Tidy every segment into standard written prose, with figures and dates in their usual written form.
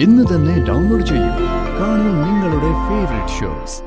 ഇന്ന് തന്നെ ഡൗൺലോഡ് ചെയ്യൂ. കാണൂ നിങ്ങളുടെ ഫേവറേറ്റ് ഷോസ്.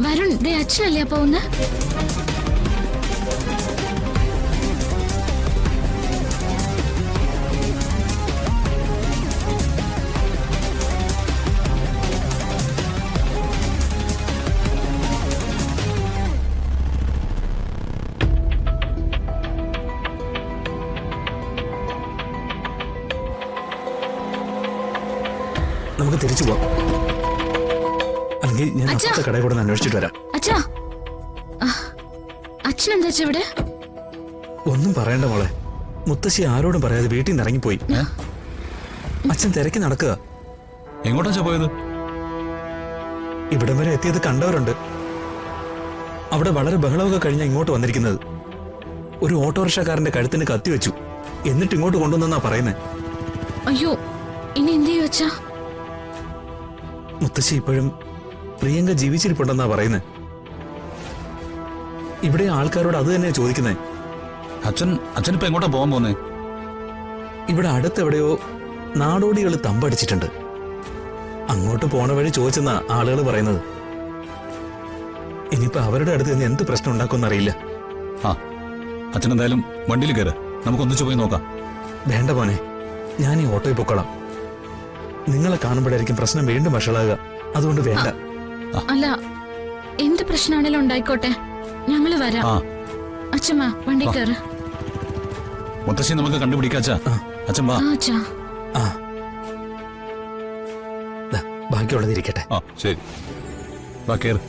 വരുൺ, അച്ഛനല്ലേ പോകുന്ന? നമുക്ക് തിരിച്ചു പോവാം. അല്ലെങ്കിൽ ഞാൻ അപ്പുറത്തെ കടയിൽ കൂടെ അന്വേഷിച്ചിട്ട് വരാം. അച്ഛാ, അച്ഛനെന്താ ഇവിടെ? ഒന്നും പറയണ്ട മോളെ. മുത്തശ്ശി ആരോടും പറയാതെ വീട്ടിൽ നിന്ന് ഇറങ്ങിപ്പോയി. അച്ഛൻ തിരക്കി നടക്കുക. എങ്ങോട്ടാ പോയത്? ഇവിടം വരെ എത്തിയത് കണ്ടവരുണ്ട്. അവിടെ വളരെ ബഹളമൊക്കെ കഴിഞ്ഞ ഇങ്ങോട്ട് വന്നിരിക്കുന്നത്. ഒരു ഓട്ടോറിക്ഷക്കാരന്റെ കഴുത്തിന് കത്തിവെച്ചു, എന്നിട്ട് ഇങ്ങോട്ട് കൊണ്ടുവന്നാ പറയുന്നത്. അയ്യോ, ഇനി എന്ത് ചെയ്യും അച്ഛാ? മുത്തശ്ശി ഇപ്പോഴും പ്രിയങ്ക ജീവിച്ചിരിപ്പുണ്ടെന്നാ പറയുന്നത്. ഇവിടെ ആൾക്കാരോട് അത് തന്നെയാ ചോദിക്കുന്നേ. അച്ഛനിപ്പോ എങ്ങോട്ടാ പോകാൻ പോന്നേ? ഇവിടെ അടുത്തെവിടെയോ നാടോടികൾ തമ്പടിച്ചിട്ടുണ്ട്. അങ്ങോട്ട് പോണ വഴി ചോദിച്ചെന്നാ ആളുകൾ പറയുന്നത്. ഇനിയിപ്പോ അവരുടെ അടുത്ത് നിന്ന് എന്ത് പ്രശ്നം ഉണ്ടാക്കുമെന്നറിയില്ല. അച്ഛൻ എന്തായാലും വണ്ടിയിൽ കയറ്, നമുക്കൊന്നിച്ചു പോയി നോക്കാം. വേണ്ട മോനെ, ഞാൻ ഈ ഓട്ടോയിൽ പൊക്കോളാം. നിങ്ങളെ കാണുമ്പോഴായിരിക്കും പ്രശ്നം വീണ്ടും വഷളാകുക. അതുകൊണ്ട് വേണ്ട. അല്ല, എന്ത് പ്രശ്നമാണേലും ഉണ്ടായിക്കോട്ടെ, ഞങ്ങള് വരാം. അച്ഛമ്മ വണ്ടി കയറ്. മുത്തശ്ശി നമുക്ക് കണ്ടുപിടിക്കാച്ചാ. അച്ഛൻ വാ. ബാക്കിയുള്ളതിരിക്കട്ടെ. ശരി, വാ കേറ്.